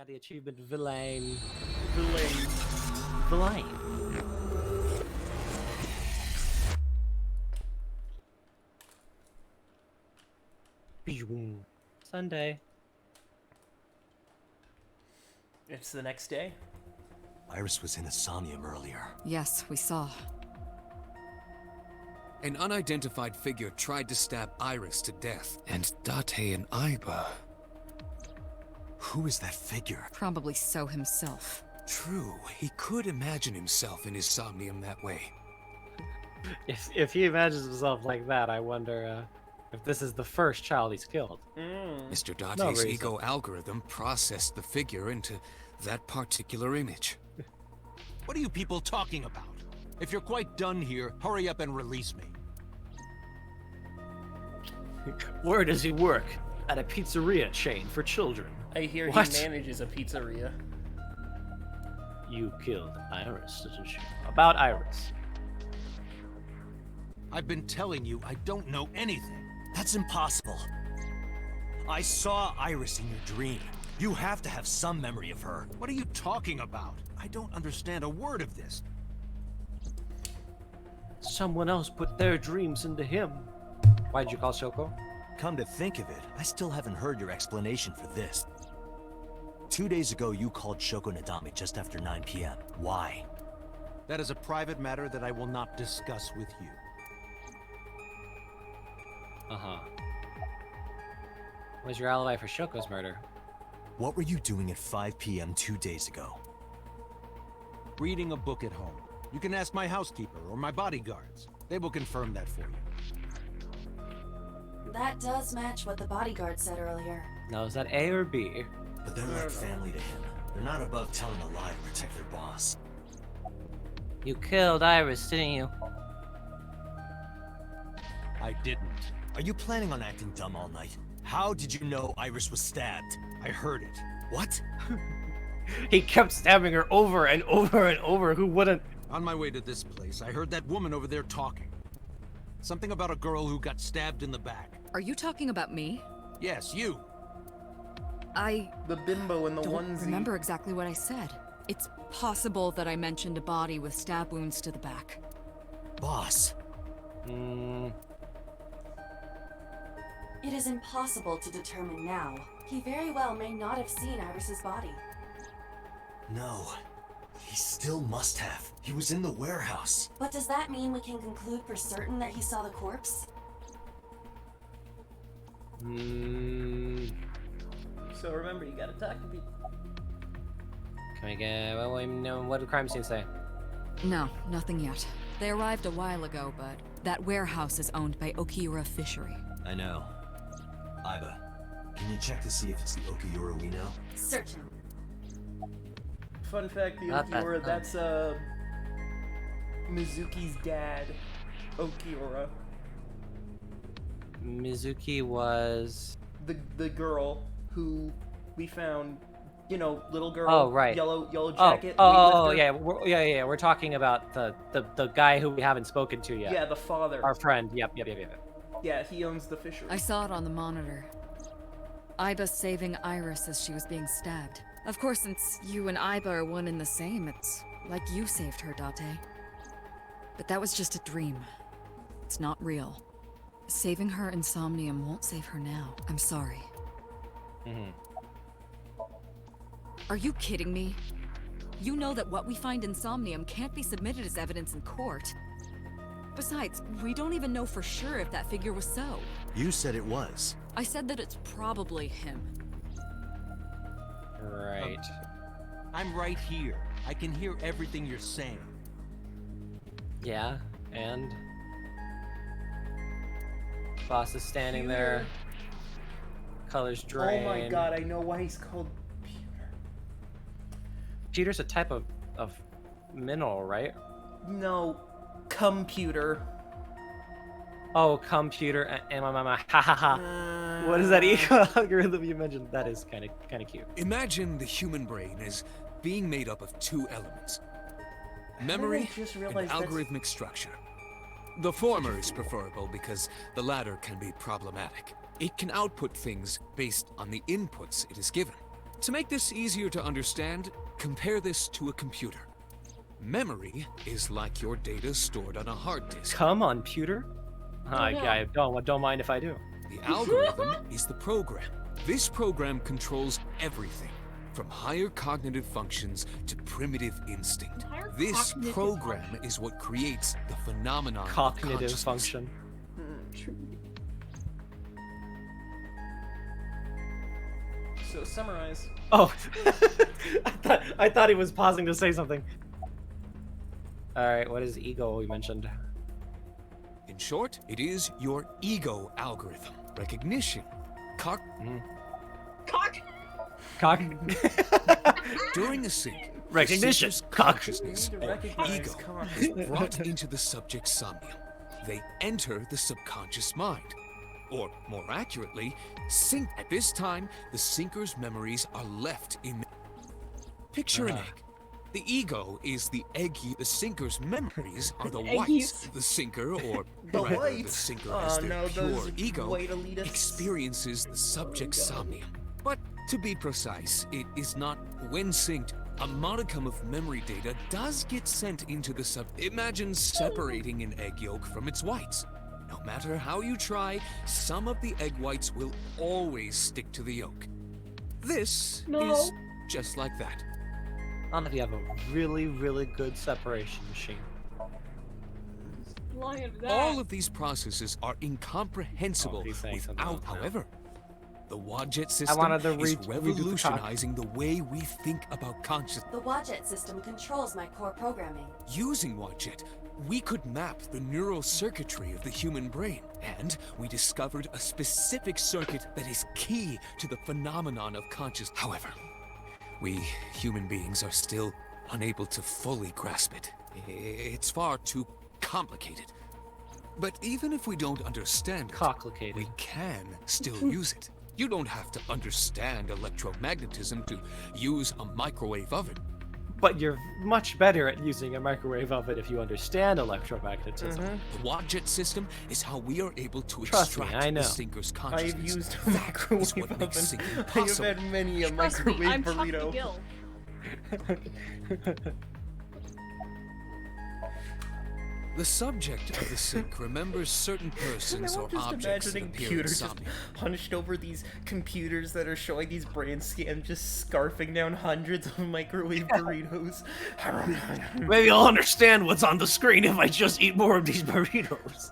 got the achievement Villain. Villain. Villain. Sunday. It's the next day. Iris was in a Somnium earlier. Yes, we saw. An unidentified figure tried to stab Iris to death, and Date and Iba. Who is that figure? Probably so himself. True, he could imagine himself in his Somnium that way. If he imagines himself like that, I wonder if this is the first child he's killed. Mr. No Date's reason. ego algorithm processed the figure into that particular image. What are you people talking about? If you're quite done here, hurry up and release me. Where does he work? At a pizzeria chain for children. I hear What? he manages a pizzeria. You killed Iris, didn't you? About Iris. I've been telling you I don't know anything. That's impossible. I saw Iris in your dream. You have to have some memory of her. What are you talking about? I don't understand a word of this. Someone else put their dreams into him. Why'd you call Shoko? Come to think of it, I still haven't heard your explanation for this. 2 days ago, you called Shoko Nadami just after 9 p.m. Why? That is a private matter that I will not discuss with you. Uh-huh. What's your alibi for Shoko's murder? What were you doing at 5 p.m. 2 days ago? Reading a book at home. You can ask my housekeeper or my bodyguards. They will confirm that for you. That does match what the bodyguard said earlier. Now, is that A or B? But they're like family to him. They're not above telling a lie to protect their boss. You killed Iris, didn't you? I didn't. Are you planning on acting dumb all night? How did you know Iris was stabbed? I heard it. What? He kept stabbing her over and over and over. Who wouldn't? On my way to this place, I heard that woman over there talking. Something about a girl who got stabbed in the back. Are you talking about me? Yes, you. I The bimbo in the don't onesie. remember exactly what I said. It's possible that I mentioned a body with stab wounds to the back. Boss. It is impossible to determine now. He very well may not have seen Iris's body. No. He still must have. He was in the warehouse. But does that mean we can conclude for certain that he saw the corpse? So remember, you gotta talk to people. Can we get... what did the crime scene say? No, nothing yet. They arrived a while ago, but that warehouse is owned by Okiura Fishery. I know. Iba, can you check to see if it's the Okiura we know? Certain. Fun fact, the Not that Okiura, fun. that's Mizuki's dad, Okiura. Mizuki was... The girl who we found, you know, little girl, Oh, right. yellow jacket. Oh, weightlifter. yeah. We're talking about the guy who we haven't spoken to yet. Yeah, the father. Our friend. Yep. Yeah, he owns the fishery. I saw it on the monitor. Iba saving Iris as she was being stabbed. Of course, since you and Iba are one and the same, it's like you saved her, Date. But that was just a dream. It's not real. Saving her in Somnium won't save her now. I'm sorry. Are you kidding me? You know that what we find in Somnium can't be submitted as evidence in court. Besides, we don't even know for sure if that figure was so. You said it was. I said that it's probably him. Right. I'm right here. I can hear everything you're saying. Yeah, and... Boss is standing there. Colors drained. Oh my god, I know why he's called Peter. Pewter's a type of mineral, right? No, computer. Oh, computer and my ha ha ha. What is that eco algorithm you mentioned? That is kind of cute. Imagine the human brain as being made up of two elements: memory just and realized that's- algorithmic structure. The former is preferable because the latter can be problematic. It can output things based on the inputs it is given. To make this easier to understand, compare this to a computer. Memory is like your data stored on a hard disk. Come on, pewter. I don't mind if I do. The algorithm is the program. This program controls everything, from higher cognitive functions to primitive instinct. This program is what creates the phenomenon of Cognitive consciousness. function. So summarize. Oh, I thought he was pausing to say something. All right, what is ego we mentioned? In short, it is your ego algorithm. Recognition. Cock. Cock. During a sync, the Recognition. seeker's Cock. consciousness, We need to or recognize ego, cock. is brought into the subject's somnium. They enter the subconscious mind. Or, more accurately, sync. At this time, the sinker's memories are left in... Picture an egg. The ego is the egg. The sinker's memories are the whites. The sinker, or The rather, the whites? sinker Oh, as their no, pure those ego, white elitists. experiences the subject's somnium. But to be precise, it is not when synced. A modicum of memory data does get sent into the sub. Imagine separating an egg yolk from its whites. No matter how you try, some of the egg whites will always stick to the yolk. This is just like that. Not if you have a really, really good separation machine. All of these processes are incomprehensible Oh, he's saying something without, else now. however. The Wadjet system wanted to is redo the cock. revolutionizing the way we think about consciousness. The Wadjet system controls my core programming. Using Wadjet, we could map the neural circuitry of the human brain, and we discovered a specific circuit that is key to the phenomenon of consciousness. However, we human beings are still unable to fully grasp it. It's far too complicated. But even if we don't understand it, Complicated. we can still use it. You don't have to understand electromagnetism to use a microwave oven. But you're much better at using a microwave oven if you understand electromagnetism. The Wadjet system is how we are able to Trust me, extract I know. the sinker's I've consciousness. used a That microwave is what oven. makes syncing I have possible. had many a Trust me, microwave I'm Chuck burrito. McGill. The subject of the sync remembers certain persons or I'm just objects that imagining appear in Pewter just Somnium. hunched over these computers that are showing these brain scans, just scarfing down hundreds of microwave burritos. Maybe I'll understand what's on the screen if I just eat more of these burritos.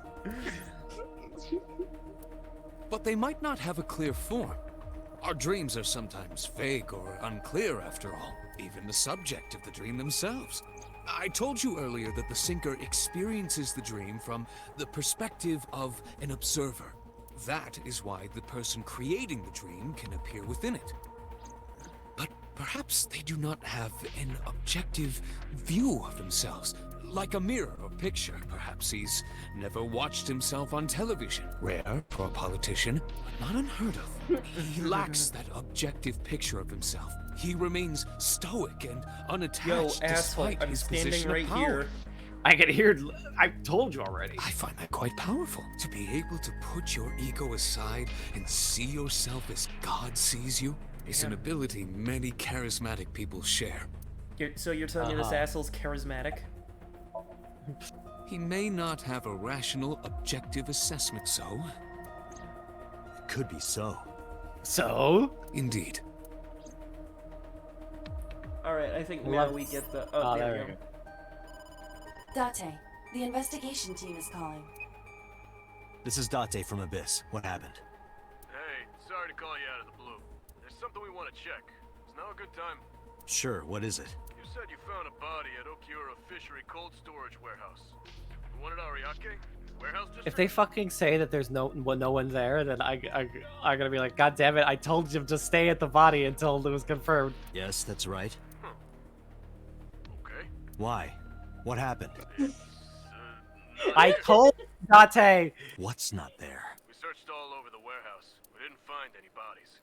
But they might not have a clear form. Our dreams are sometimes vague or unclear after all, even the subject of the dream themselves. I told you earlier that the sinker experiences the dream from the perspective of an observer. That is why the person creating the dream can appear within it. But perhaps they do not have an objective view of themselves, like a mirror or picture. Perhaps he's never watched himself on television. Rare for a politician, but not unheard of. He lacks that objective picture of himself. He remains stoic and unattached Yo, asshole, despite I'm his standing position right of power. here. I can hear. I told you already. I find that quite powerful. To be able to put your ego aside and see yourself as God sees you is an ability many charismatic people share. So you're telling me this asshole's charismatic? He may not have a rational, objective assessment, so... It could be so. So? Indeed. Alright, I think now Love- we get the... Oh, there there we we go. Date, the investigation team is calling. This is Date from Abyss. What happened? Hey, sorry to call you out of the blue. There's something we want to check. Is now a good time? Sure, what is it? You said you found a body at Okiura Fishery Cold Storage Warehouse. The one at Ariake? Warehouse district? If they fucking say that there's no one there, then I'm gonna be like, God damn it! I told you to stay at the body until it was confirmed. Yes, that's right. Okay. Why? What happened? I told Date. What's not there? We searched all over the warehouse. We didn't find any bodies.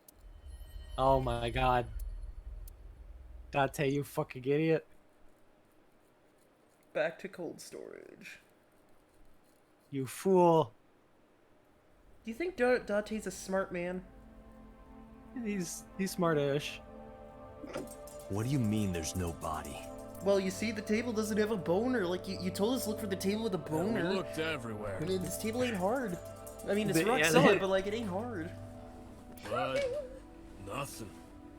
Oh my God. Date, you fucking idiot. Back to cold storage. You fool. Do you think Date's a smart man? He's smartish. What do you mean there's no body? Well, you see, the table doesn't have a boner. Like, you told us to look for the table with a We boner. looked everywhere, I mean, this table ain't hard. I mean, it's But, rock yeah, solid, but like, it ain't hard. but nothing.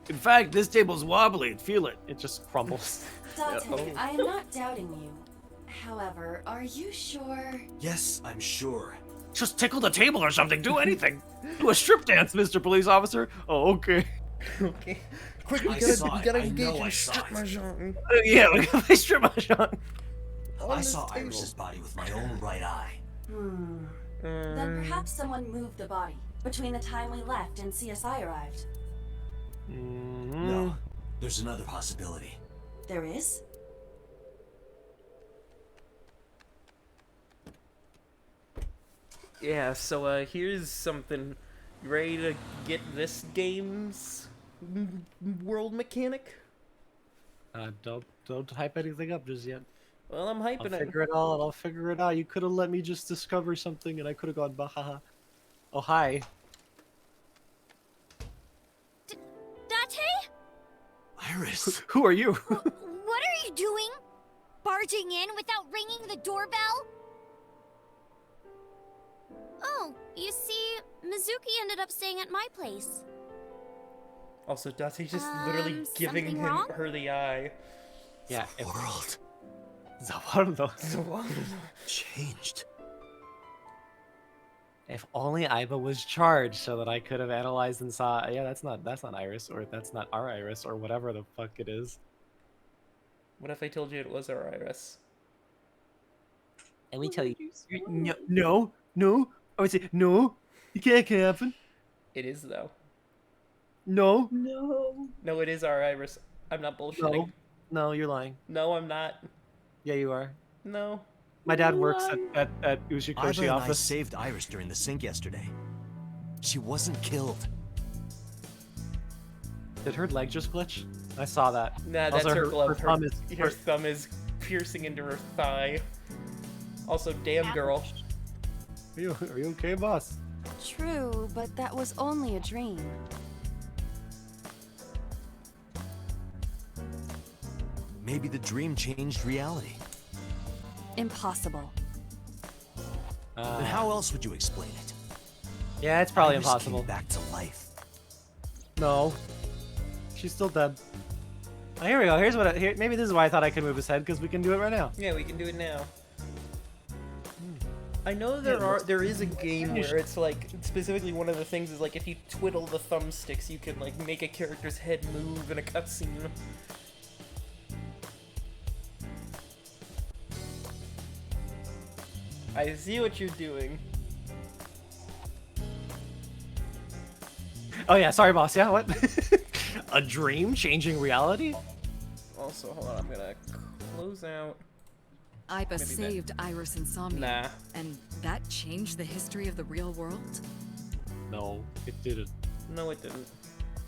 In fact, this table's wobbly. Feel it. It just crumbles. Date, I am not doubting you. However, are you sure? Yes, I'm sure. Just tickle the table or something. Do anything. Do a strip dance, Mr. Police Officer. Oh, okay. Okay. Quick, we I gotta, saw we it. gotta I engage know in I saw strip it. mahjong. Yeah, we got my strip mahjong. I saw Iris's body with my own right eye. Then perhaps someone moved the body between the time we left and CSI arrived. No, there's another possibility. There is? Yeah, so here's something. You ready to get this game's world mechanic? Don't hype anything up just yet. Well, I'm I'll hyping it. figure it out. I'll figure it out. You could have let me just discover something, and I could have gone bahaha. Oh hi. Date? Iris! Who are you? What are you doing? Barging in without ringing the doorbell? Oh, you see, Mizuki ended up staying at my place. Also, Date's just literally giving something wrong? her the eye. Yeah. The world Zawardo. changed. If only Iba was charged so that I could have analyzed and saw. Yeah, that's not Iris, or that's not our Iris, or whatever the fuck it is. What if I told you it was our Iris? And we tell you, no. I would say no. You can't happen. It is, though. No. No, it is our Iris. I'm not bullshitting. No, you're lying. No, I'm not. Yeah, you are. No. My dad works at Iva Ushikoshi and I office. saved Iris during the sink yesterday. She wasn't killed. Did her leg just glitch? I saw that. Nah, that's Also, her glove. Her thumb Her thumb is piercing into her thigh. Also, damn girl. Are you okay, boss? True, but that was only a dream. Maybe the dream changed reality. Impossible. Then how else would you explain it? Yeah, it's probably Iris impossible. Came back to life. No, she's still dead. Oh, here we go. Here's what. Maybe this is why I thought I could move his head, because we can do it right now. Yeah, we can do it now. I know there is a game where it's like, specifically one of the things is like if you twiddle the thumbsticks you can like make a character's head move in a cutscene. I see what you're doing. Oh yeah, sorry, boss. Yeah, what? A dream changing reality? Also, hold on, I'm gonna close out. Iba Maybe saved Iris and Somnium. Nah. And that changed the history of the real world? No, it didn't. No, it didn't.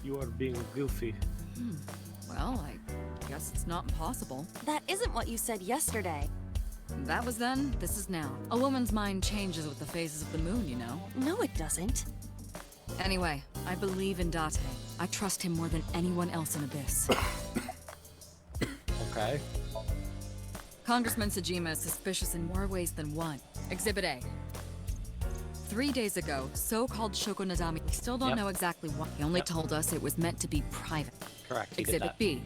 You are being goofy. Well, I guess it's not impossible. That isn't what you said yesterday. That was then, this is now. A woman's mind changes with the phases of the moon, you know? No, it doesn't. Anyway, I believe in Date. I trust him more than anyone else in Abyss. Okay. Congressman Sajima is suspicious in more ways than one. Exhibit A. 3 days ago, so-called Shoko Nadami, we still don't Yep. know exactly what. He only told us it was meant to be private. Correct. You get Exhibit that. B.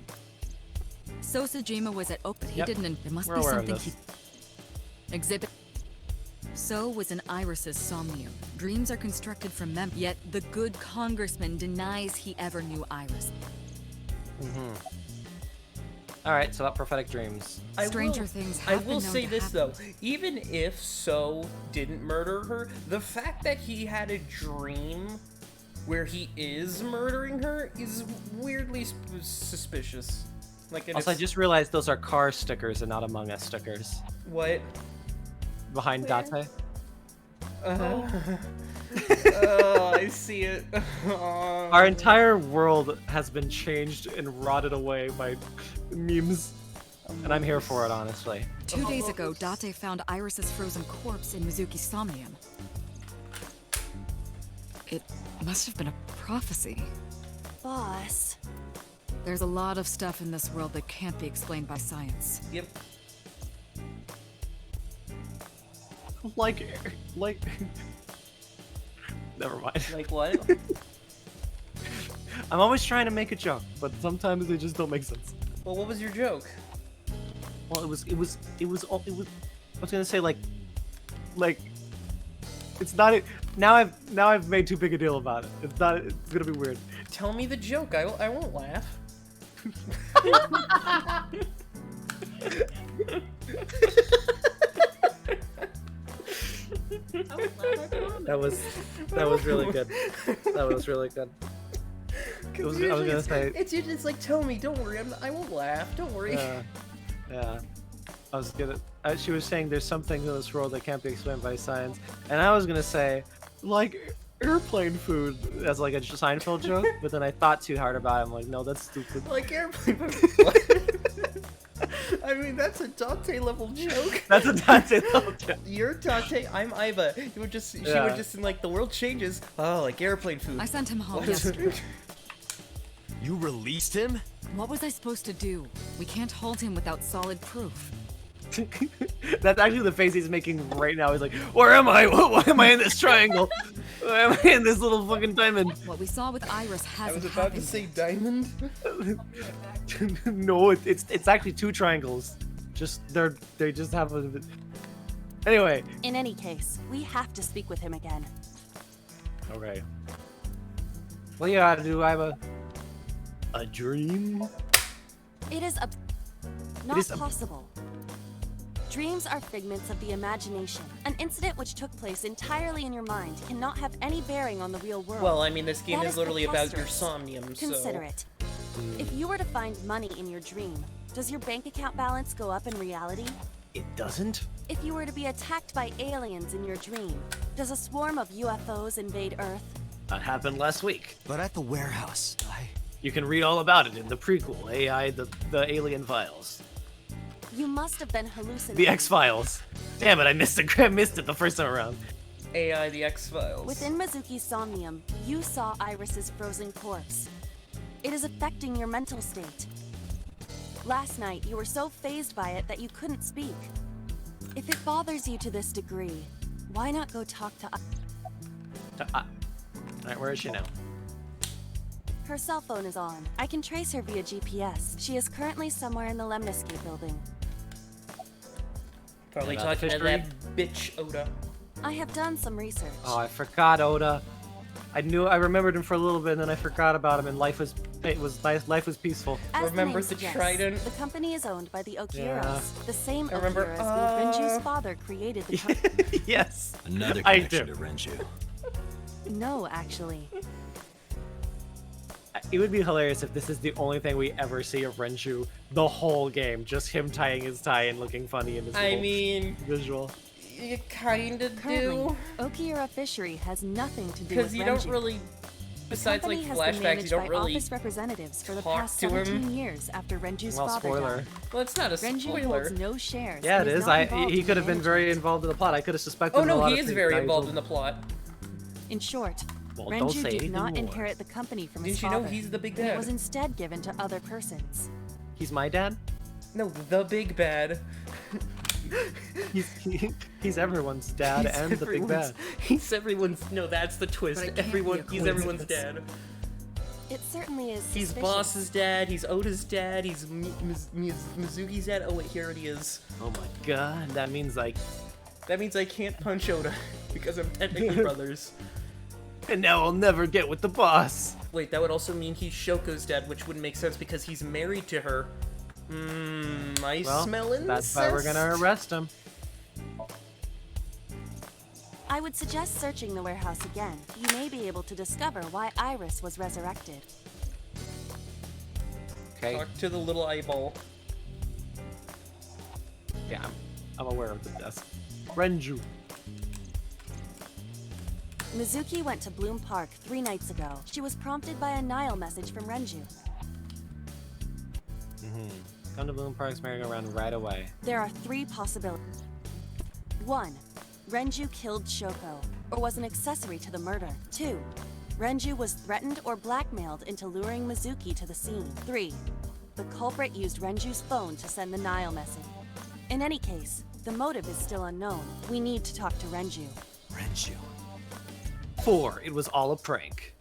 So Sajima was at Oak, but he Yep. didn't. There must We're be aware of something this. he. Exhibit. So was an Iris's Somnium. Dreams are constructed from mem. Yet the good congressman denies he ever knew Iris. All right, so about prophetic dreams. Stranger things I have will been known say to this though, happen. even if So didn't murder her, the fact that he had a dream where he is murdering her is weirdly suspicious. Like, Also, I just realized those are car stickers and not Among Us stickers. what? Behind Date. Oh, I see it. Our entire world has been changed and rotted away by memes. And I'm here for it, honestly. 2 days ago, Date found Iris's frozen corpse in Mizuki's Somnium. It must have been a prophecy. Boss. There's a lot of stuff in this world that can't be explained by science. Yep. Like, never mind. Like what? I'm always trying to make a joke, but sometimes they just don't make sense. Well, what was your joke? Well, it was. I was gonna say like, it's not. Now I've made too big a deal about it. It's not. It's gonna be weird. Tell me the joke. I won't laugh. That was really good. That was really good. I was gonna say. It's like, tell me. Don't worry. I won't laugh. Don't worry. Yeah. I was gonna. She was saying there's something in this world that can't be explained by science, and I was gonna say, like airplane food as like a Seinfeld joke, but then I thought too hard about it. I'm like, no, that's stupid. Like airplane food. I mean, that's a Dante level joke. That's a Dante level joke. You're Dante. I'm Iba. She would just in like the world changes. Oh, like airplane food. I sent him home yesterday. You released him? What was I supposed to do? We can't hold him without solid proof. That's actually the face he's making right now. He's like, where am I? Why am I in this triangle? Why am I in this little fucking diamond? What we saw with Iris hasn't I was about to happened say yet. diamond. No, it's actually two triangles. Just they just have a. Anyway. In any case, we have to speak with him again. Okay. What do you gotta do? I have a dream. It is not is possible. Dreams are figments of the imagination. An incident which took place entirely in your mind cannot have any bearing on the real world. Well, I mean, this game That is literally about your preposterous. Somnium, so... Consider it. If you were to find money in your dream, does your bank account balance go up in reality? It doesn't. If you were to be attacked by aliens in your dream, does a swarm of UFOs invade Earth? That happened last week. But at the warehouse, You can read all about it in the prequel, AI, the Alien Files. You must have been hallucinating. The X-Files. Damn it, I missed it. I missed it the first time around. AI, the X-Files. Within Mizuki's Somnium, you saw Iris's frozen corpse. It is affecting your mental state. Last night, you were so fazed by it that you couldn't speak. If it bothers you to this degree, why not go talk to Alright, where is she now? Her cell phone is on. I can trace her via GPS. She is currently somewhere in the Lemniscate building. Probably About the talking to fish that bitch Oda. I have done some research. Oh, I forgot Oda. I remembered him for a little bit, and then I forgot about him, and life was nice. Life was peaceful. As Remember name the suggests, trident? The company is owned by the Okiuros, Yeah. the same I remember, Okiuros Renju's father created the company. Yes. another I connection do. to Renju. No, actually. It would be hilarious if this is the only thing we ever see of Renju the whole game. Just him tying his tie and looking funny in his I little mean, visual. you kinda Currently, do. Okiura Fishery has nothing to do with Because you don't Renju. really... The Besides, like, company has been flashbacks, you managed don't by really office representatives for the talk past to him. 17 years after Renju's Well, father spoiler. died. Well, it's not a Renju spoiler. holds no shares. Yeah, and it is. not involved He in could have been very management. involved in the plot. I could have suspected. Oh him of a no, lot he of is things. very Now he's involved a- in the plot. In short, Well, don't Renju say did anything not more. inherit the company from his Didn't you father. know he's the big and It bad? was instead given to other persons. He's my dad. No, the big bad. He's everyone's dad He's and the big bad. everyone's- He's everyone's... No, that's the twist. But it can't Everyone, be a he's everyone's coincidence. dad. It certainly is He's suspicious. Boss's dad, he's Oda's dad, he's Mizuki's dad. Oh wait, here it is. Oh my god, that means like. That means I can't punch Oda, because I'm technically brothers. And now I'll never get with the boss. Wait, that would also mean he's Shoko's dad, which wouldn't make sense because he's married to her. I Well, smell incest. that's why we're gonna arrest him. I would suggest searching the warehouse again. You may be able to discover why Iris was resurrected. Okay. Talk to the little eyeball. Yeah, I'm aware of the desk. Renju. Mizuki went to Bloom Park 3 nights ago. She was prompted by a Nile message from Renju. Come to Bloom Park's merry-go-round right away. There are 3 possibilities. 1. Renju killed Shoko, or was an accessory to the murder. 2. Renju was threatened or blackmailed into luring Mizuki to the scene. 3. The culprit used Renju's phone to send the Nile message. In any case, the motive is still unknown. We need to talk to Renju. Renju. 4. It was all a prank.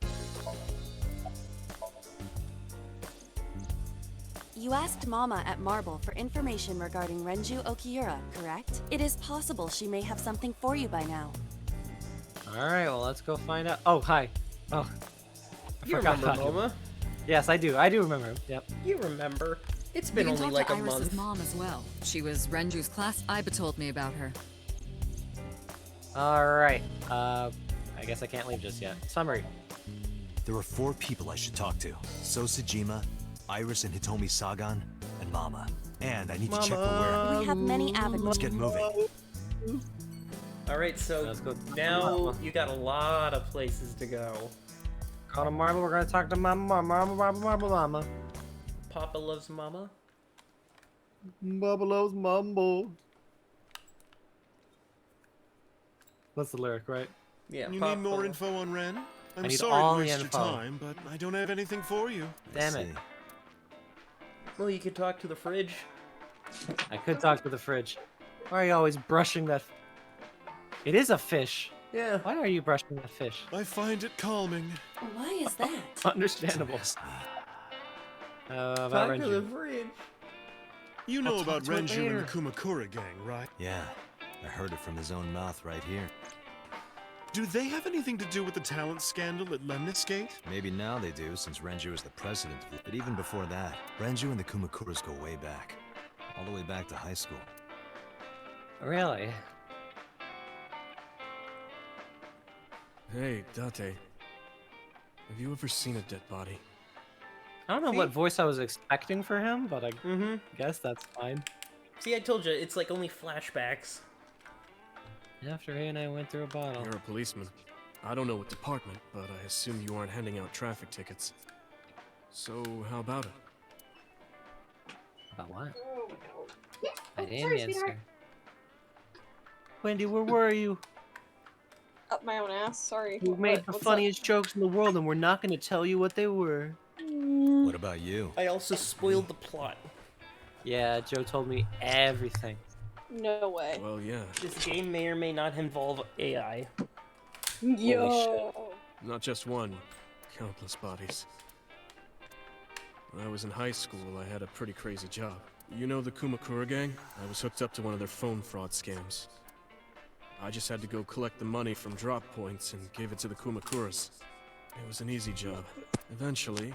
You asked Mama at Marble for information regarding Renju Okiura, correct? It is possible she may have something for you by now. Alright, well, let's go find out. Oh, hi. Oh. I You forgot remember about him. Moma? Yes, I do. I do remember him. Yep. You remember. It's You been can only talk like to a Iris's month. mom as well. She was Renju's class. Iba told me about her. Alright. I guess I can't leave just yet. Summary. There are 4 people I should talk to. Sosajima, Iris and Hitomi Sagan, and Mama. And I need to check for where... We have many avenues. Let's get moving. Alright, so Let's go. now you got a lot of places to go. Call to Marble. We're gonna talk to Mama. Papa loves Mama. Mama loves Mumble. That's the lyric, right? Yeah, You Papa. need more info on Ren? I'm need sorry all to the waste your info. time, but I don't have anything for you. Damn I it. see. Well, you could talk to the fridge. I could talk to the fridge. Why are you always brushing that? It is a fish. Yeah. Why are you brushing that fish? I find it calming. Why is that? Understandable. Miss me. About Talk to the Renju. fridge. You know I'll about talk to it Renju and the later. Kumakura gang, right? Yeah, I heard it from his own mouth right here. Do they have anything to do with the talent scandal at Lemniscate? Maybe now they do, since Renju is the president. But even before that, Renju and the Kumakuras go way back. All the way back to high school. Really? Hey, Date. Have you ever seen a dead body? I don't know what voice I was expecting for him, but I Mm-hmm. guess that's fine. See, I told you, it's like only flashbacks. After he and I went through a bottle. You're a policeman. I don't know what department, but I assume you aren't handing out traffic tickets. So, how about it? About what? I didn't answer. Wendy, where were you? Up my own ass, sorry. You made the What's up? funniest jokes in the world, and we're not going to tell you what they were. What about you? I also spoiled the plot. Yeah, Joe told me everything. No way. Well, yeah. This game may or may not involve AI. Yo. Not just one. Countless bodies. When I was in high school, I had a pretty crazy job. You know the Kumakura gang? I was hooked up to one of their phone fraud scams. I just had to go collect the money from drop points and give it to the Kumakuras. It was an easy job. Eventually,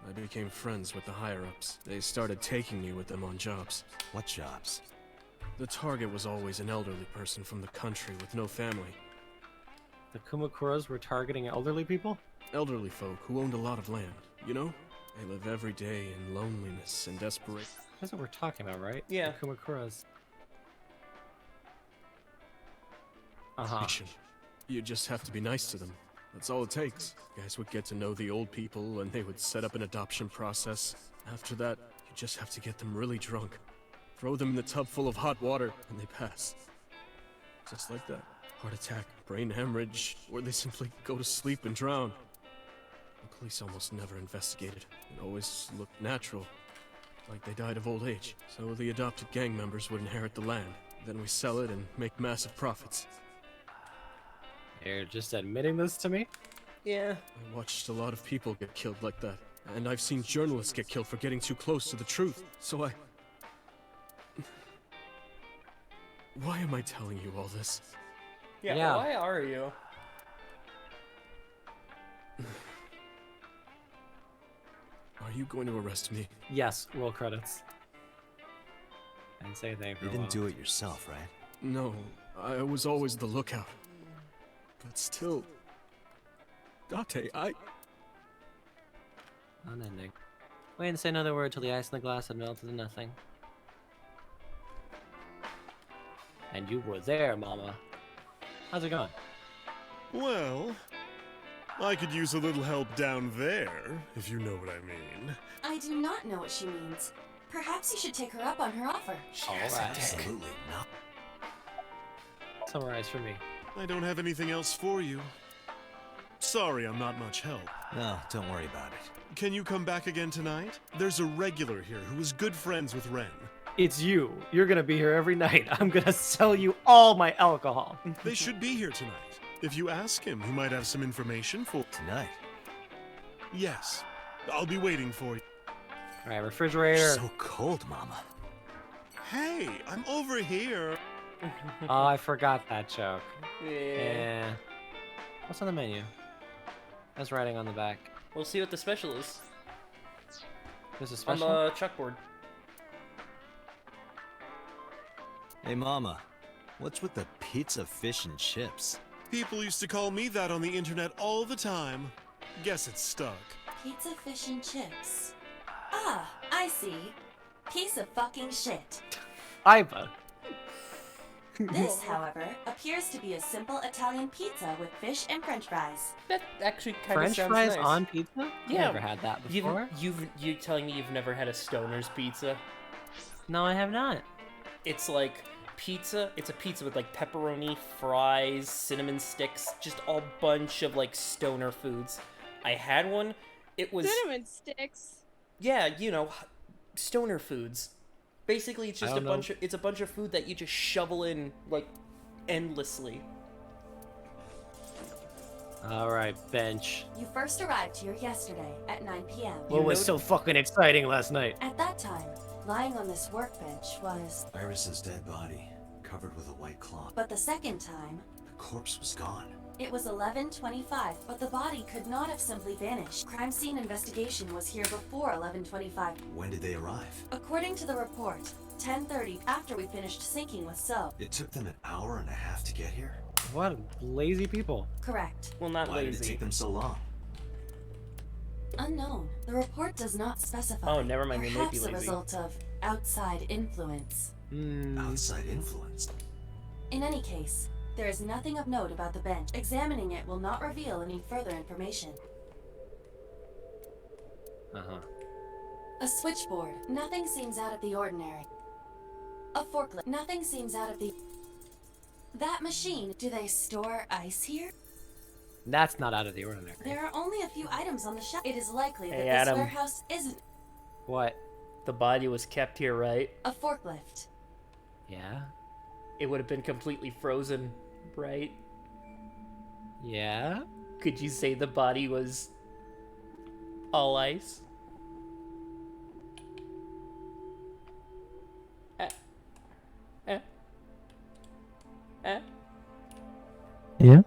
I became friends with the higher-ups. They started taking me with them on jobs. What jobs? The target was always an elderly person from the country with no family. The Kumakuras were targeting elderly people? Elderly folk who owned a lot of land, you know? They live every day in loneliness and desperation. That's what we're talking about, right? Yeah. The Kumakuras. Uh-huh. You just have to be nice to them. That's all it takes. Guys would get to know the old people and they would set up an adoption process. After that, you just have to get them really drunk. Throw them in the tub full of hot water and they pass. Just like that. Heart attack, brain hemorrhage, or they simply go to sleep and drown. The police almost never investigated. It always looked natural, like they died of old age. So the adopted gang members would inherit the land. Then we sell it and make massive profits. You're just admitting this to me? Yeah. I watched a lot of people get killed like that. And I've seen journalists get killed for getting too close to the truth. So Why am I telling you all this? Yeah, Yeah. why are you? Are you going to arrest me? Yes, roll credits. I didn't say anything for You a didn't while. do it yourself, right? No, I was always the lookout. But still... Date, Unending. Wait and say another word till the ice in the glass had melted to nothing. And you were there, Mama. How's it going? Well, I could use a little help down there, if you know what I mean. I do not know what she means. Perhaps you should take her up on her offer. Alright. Absolutely not. Summarize for me. I don't have anything else for you. Sorry I'm not much help. No, don't worry about it. Can you come back again tonight? There's a regular here who is good friends with Ren. It's you. You're gonna be here every night. I'm gonna sell you all my alcohol. They should be here tonight. If you ask him, he might have some information for... Tonight? Yes. I'll be waiting for you. Alright, refrigerator. So cold, Mama. Hey, I'm over here. Oh, I forgot that joke. Yeah. What's on the menu? That's writing on the back. We'll see what the special is. There's a On special? the chalkboard. Hey, Mama. What's with the pizza, fish, and chips? People used to call me that on the internet all the time. Guess it's stuck. Pizza, fish, and chips. Ah, I see. Piece of fucking shit. Iba. This, however, appears to be a simple Italian pizza with fish and french fries. That actually kind of French sounds fries nice. on pizza? I've Yeah. never had that before. You're telling me you've never had a Stoner's pizza? No, I have not. It's like pizza. It's a pizza with like pepperoni, fries, cinnamon sticks, just a bunch of like stoner foods. I had one. It was Cinnamon sticks. yeah, you know, stoner foods. Basically, it's just I a don't bunch of it's a bunch of food that you just shovel in like endlessly. Alright, bench. You first arrived here yesterday at 9 p.m. What was so fucking exciting last night? At that time, lying on this workbench was... Iris's dead body, covered with a white cloth. But the second time, The corpse was gone. it was 11:25, but the body could not have simply vanished. Crime scene investigation was here before 11:25. When did they arrive? According to the report, 10:30 after we finished sinking with soap. It took them an hour and a half to get here? What lazy people. Correct. Well, not Why did it lazy. take them so long? Unknown. The report does not specify. Oh, never mind, they might be Perhaps a lazy. result of outside influence. Outside influence? In any case, there is nothing of note about the bench. Examining it will not reveal any further information. Uh-huh. A switchboard. Nothing seems out of the ordinary. A forklift. Nothing seems out of the... That machine. Do they store ice here? That's not out of the ordinary. There are only a few items on the shelf. It is likely that Hey, this Adam. warehouse isn't What? The body was kept here, right? a forklift. Yeah? It would have been completely frozen, right? Yeah? Could you say the body was all ice? Yeah?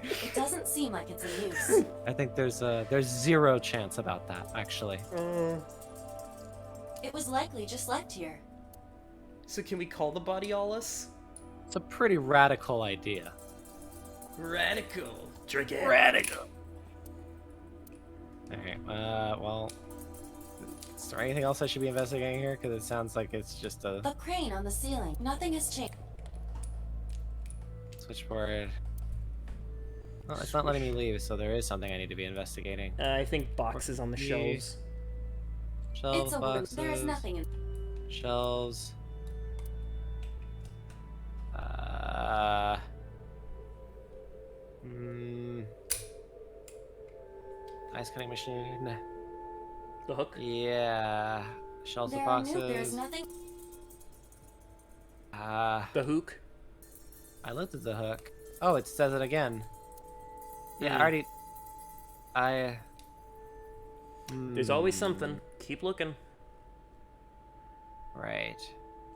It doesn't seem like it's in use. I think there's zero chance about that, actually. It was likely just left here. So can we call the body Allus? It's a pretty radical idea. Radical. Drink it. Radical. Alright, well... Is there anything else I should be investigating here? Because it sounds like it's just a The crane on the ceiling. Nothing has changed. switchboard. Well, it's not letting me leave, so there is something I need to be investigating. I think boxes on the Yeah. shelves. Shelves, It's a room. boxes, There is nothing in... shelves. Ice cutting machine. The hook? Yeah. Shelves There of are boxes. there's nothing... The hook? I looked at the hook. Oh, it says it again. Yeah, Hmm. I already... There's always something. Keep looking. Right.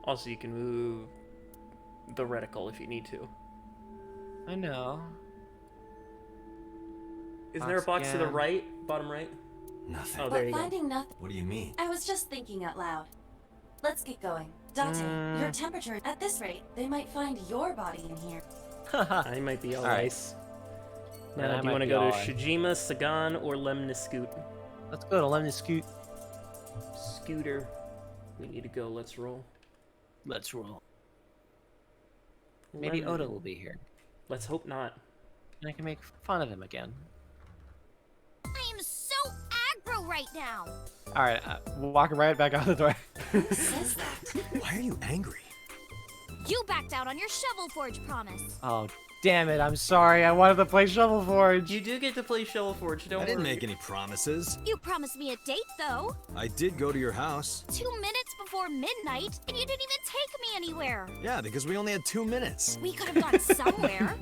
Also, you can move the reticle if you need to. I know. Isn't there a box to the again. right? Bottom right? Nothing. Oh, there But you go. finding nothing... What do you mean? I was just thinking out loud. Let's get going. Date, your temperature... At this rate, they might find your body in here. I might be all Alright. ice. Then Now, I do you might want to be go to all ice. Shijima, Sagan, or Lemniscoot? Let's go to Lemon Scoot. Scooter. We need to go. Let's roll. Let's roll. Maybe Lemon. Oda will be here. Let's hope not. And I can make fun of him again. I am so aggro right now. Alright, walking right back out the door. Says that. Why are you angry? You backed out on your Shovel Forge promise. Oh, Damn it, I'm sorry. I wanted to play Shovel Forge. You do get to play Shovel Forge, don't I didn't worry. make any promises. You promised me a date, though. I did go to your house. 2 minutes before midnight, and you didn't even take me anywhere. Yeah, because we only had 2 minutes. We could have gone somewhere.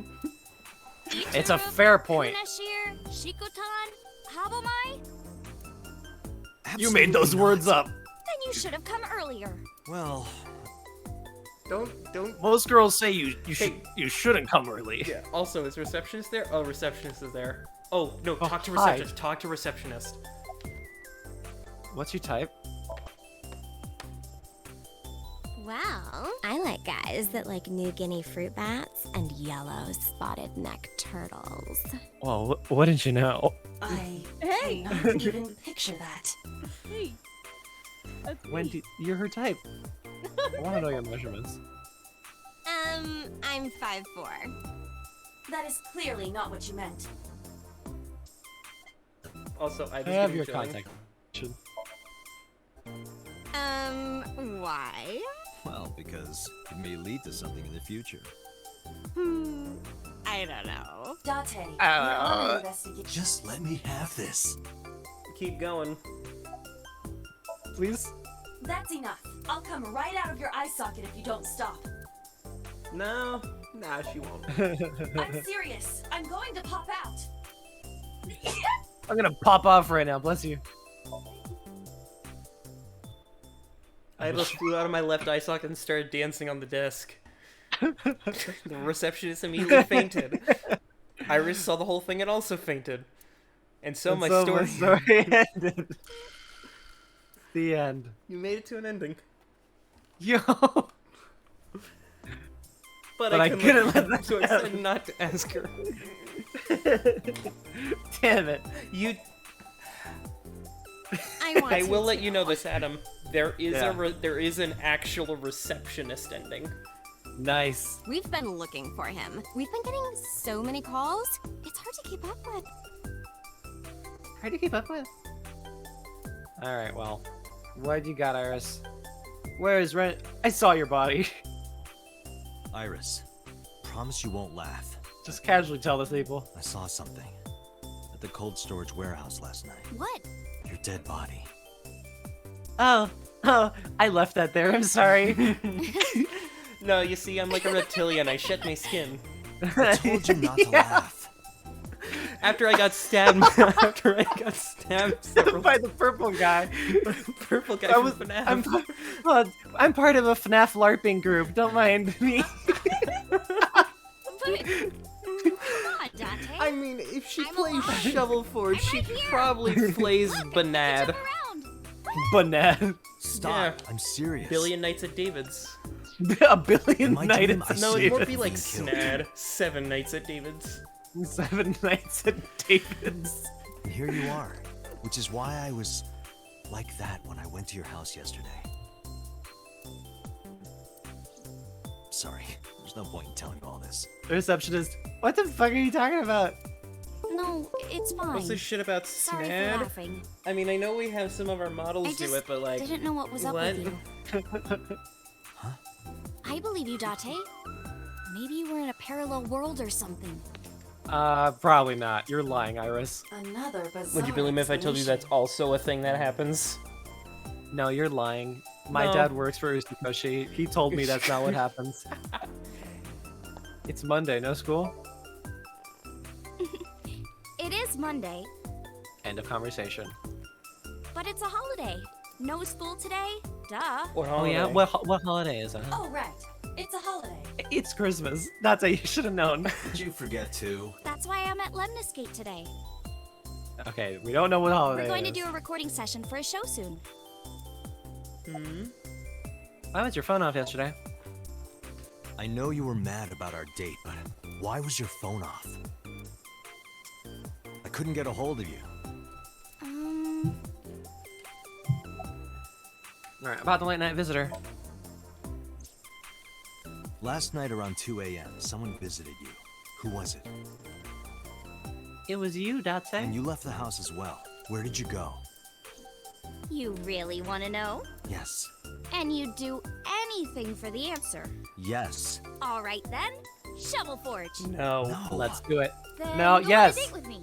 It's a fair point. Kunashir, Shikotan, Habomai? You made those words up. Then you should have come earlier. Well, Don't. Most girls say you Hey. shouldn't come early. Yeah. Also, is receptionist there? Oh, receptionist is there. Oh no, Oh, talk to hi. receptionist. Talk to receptionist. What's your type? Well, I like guys that like New Guinea fruit bats and yellow spotted neck turtles. Well, what didn't you know? I Hey. cannot even picture that. Hey. That's Wendy, you're her type. I want to know your measurements. I'm 5'4". That is clearly not what you meant. Also, I was have getting your chilling. contact information. Why? well, because it may lead to something in the future. I don't know. Date, you're on an investigation. Just let me have this. Keep going. Please? That's enough. I'll come right out of your eye socket if you don't stop. No, nah, she won't. I'm serious. I'm going to pop out. I'm gonna pop off right now, bless you. I just flew out of my left eye socket and started dancing on the desk. The receptionist immediately fainted. Iris saw the whole thing and also fainted. And so my story. ended. The end. You made it to an ending. Yo! But I couldn't let that so I said happen. not to ask her. Damn it. You. I want I to will let too. you know this, Adam. There is Yeah. there is an actual receptionist ending. Nice. We've been looking for him. We've been getting so many calls. It's hard to keep up with. Hard to keep up with. Alright, well. What you got, Iris? Where is Ren? I saw your body. Iris, promise you won't laugh. Just casually tell the people. I saw something at the cold storage warehouse last night. What? Your dead body. Oh, I left that there. I'm sorry. No, you see, I'm like a reptilian. I shed my skin. I told you not to laugh. After I got stabbed. After I got stabbed several By the purple guy. purple guy I from was, FNAF. I'm part of a FNAF LARPing group. Don't mind me. But, come on, Dante. I mean, if she I'm plays alive. Shovel Forge, I'm she right here. probably plays Banad. Turn around. Banana. Stop. Yeah. I'm serious. Billion Nights at David's. A billion Am I nights. doing- I No, see it would it. be like Being killed. Snad. 7 Nights at David's. 7 nights at David's. And here you are, which is why I was like that when I went to your house yesterday. Sorry, there's no point in telling you all this. The receptionist. What the fuck are you talking about? No, it's fine. What's this shit about Sorry for Snad? laughing. I mean, I know we have some of our models I do just it, but like, didn't know what was up what? with you. I believe you, Date. Maybe you were in a parallel world or something. Probably not. You're lying, Iris. Another bizarre Would you believe me if I told you that's explanation. also a thing that happens? No, you're lying. My No. dad works for Usikoshi. He told me that's not what happens. It's Monday, no school? It is Monday, End of conversation. but it's a holiday. No school today? Duh. What Oh yeah? holiday? What holiday is it? Oh, right. It's a holiday. It's Christmas. That's how you should have known. Did you forget to? That's why I'm at Lemniscate today. Okay, we don't know what holiday We're going it to is. do a recording session for a show soon. Hmm? Why was your phone off yesterday? I know you were mad about our date, but why was your phone off? I couldn't get a hold of you. Alright, about the late night visitor. Last night around 2 a.m., someone visited you. Who was it? It was you, Date. And you left the house as well. Where did you go? You really want to know? Yes. And you'd do anything for the answer. Yes. All right then. Shovel Forge. No. Let's do it. Then No, go yes. on a date with me.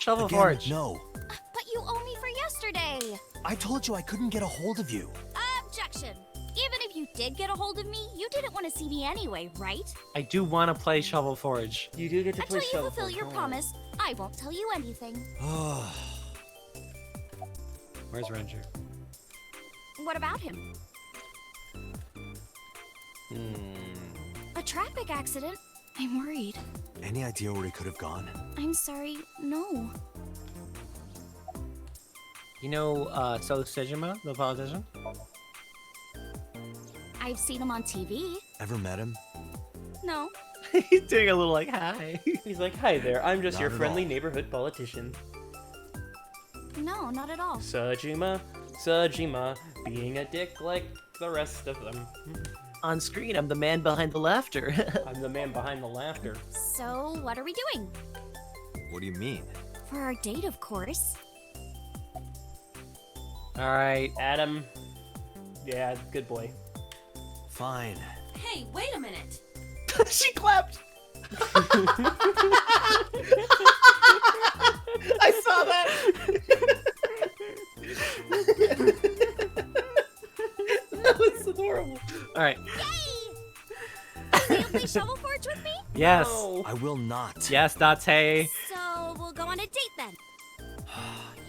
Shovel Again, Forge. no. But you owe me for yesterday. I told you I couldn't get a hold of you. Objection. Even if you did get a hold of me, you didn't want to see me anyway, right? I do want to play Shovel Forge. You do get to Until play you Shovel fulfill Forge, your don't promise, I won't tell you anything. Where's Ranger? What about him? A traffic accident? I'm worried. Any idea where he could have gone? I'm sorry, no. You know, So Sejima, the politician? I've seen him on TV. Ever met him? No. He's doing a little like, hi. He's like, hi there, I'm just Not your at friendly all. neighborhood politician. No, not at all. Sajima, being a dick like the rest of them. On screen, I'm the man behind the laughter. I'm the man behind the laughter. So, what are we doing? What do you mean? For our date, of course. Alright. Adam. Yeah, good boy. Fine. Hey, wait a minute. She clapped! I saw that! That was adorable. Alright. So you'll play Shovel Forge with me? Yes. No. I will not. Yes, Date. So, we'll go on a date then.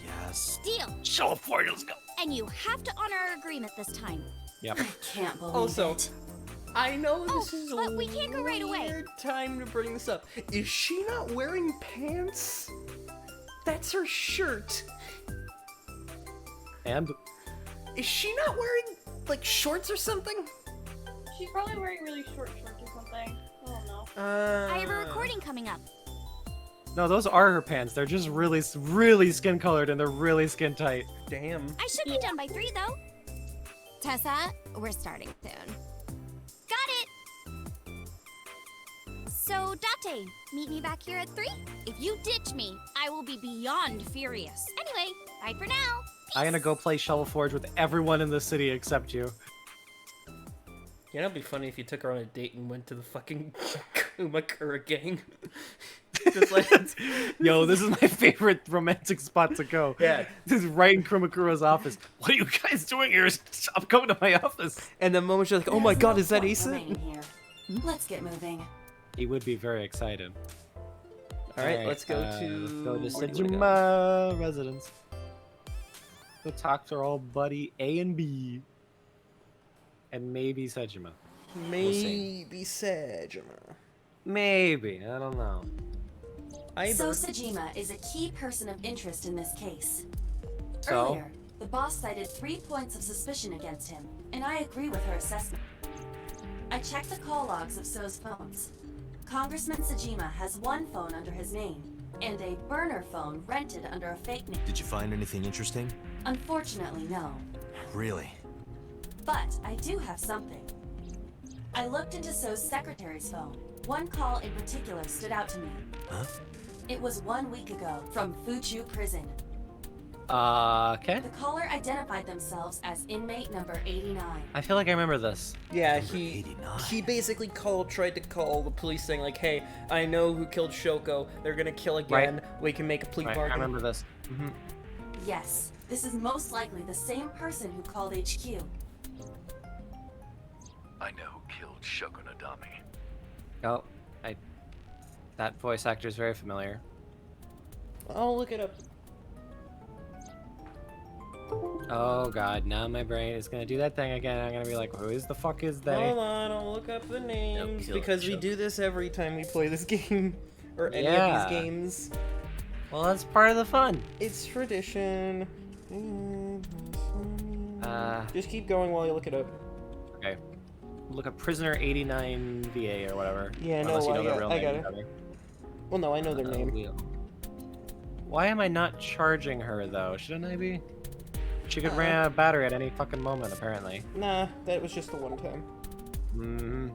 Yes. Deal. Shovel Forge, let's go. And you have to honor our agreement this time. Yep. Can't believe Also, it. I know this is a but we can't go right away. weird time to bring this up. Is she not wearing pants? That's her shirt. And Is she not wearing, like, shorts or something? She's probably wearing really short shorts or something. I don't know. I have a recording coming up. no, those are her pants. They're just really, really skin colored and they're really skin tight. Damn. I should be done by 3 though. Tessa, we're starting soon. Got it! So, Date, meet me back here at 3? If you ditch me, I will be beyond furious. Anyway, bye for now. I'm gonna go play Shovel Forge with everyone in the city except you. You know, it'd be funny if you took her on a date and went to the fucking Kumakura gang. Just like, Yo, this is my favorite romantic spot to go. Yeah. This is right in Kumakura's office. What are you guys doing here? Stop coming to my office. and the moment you're like, oh my There's god, no is that point Asa? remaining here. Let's get moving. He would be very excited. Alright, let's go let's to... go to where do you wanna go? Sejima residence. Go talk to our old buddy A and B. And maybe Sejima. Maybe Sajima. Maybe, I don't know. So Sejima is a key person of interest in this case. So? Earlier, the boss cited 3 points of suspicion against him, and I agree with her assessment. I checked the call logs of So's phones. Congressman Sejima has 1 phone under his name, and a burner phone rented under a fake name. Did you find anything interesting? Unfortunately, no. Really? But I do have something. I looked into So's secretary's phone. 1 call in particular stood out to me. Huh? It was 1 week ago from Fuchu Prison. Okay. The caller identified themselves as inmate number 89. I feel like I remember this. Yeah, Number 89. he basically tried to call the police saying like, hey, I know who killed Shoko. They're gonna kill again. We can make a plea Right, I bargain. remember this. Yes, this is most likely the same person who called HQ. I know who killed Shoko Nadami. Oh, that voice actor is very familiar. I'll look it up. Oh god, now my brain is gonna do that thing again. I'm gonna be like, who is the fuck is they? Hold on, I'll look up the names kill because we Shoko. do this every time we play this game or any of Yeah. these games. Well, that's part of the fun. It's tradition. Uh, Just keep going while you look it up. okay. Look up Prisoner 89 VA or whatever. Yeah, no, Unless you know I their got- real I name. got it. rather. Well, no, I know their name. Wheel. Why am I not charging her though? Shouldn't I be? She could run out of battery at any fucking moment, apparently. Nah, that was just the one time. Mm-hmm.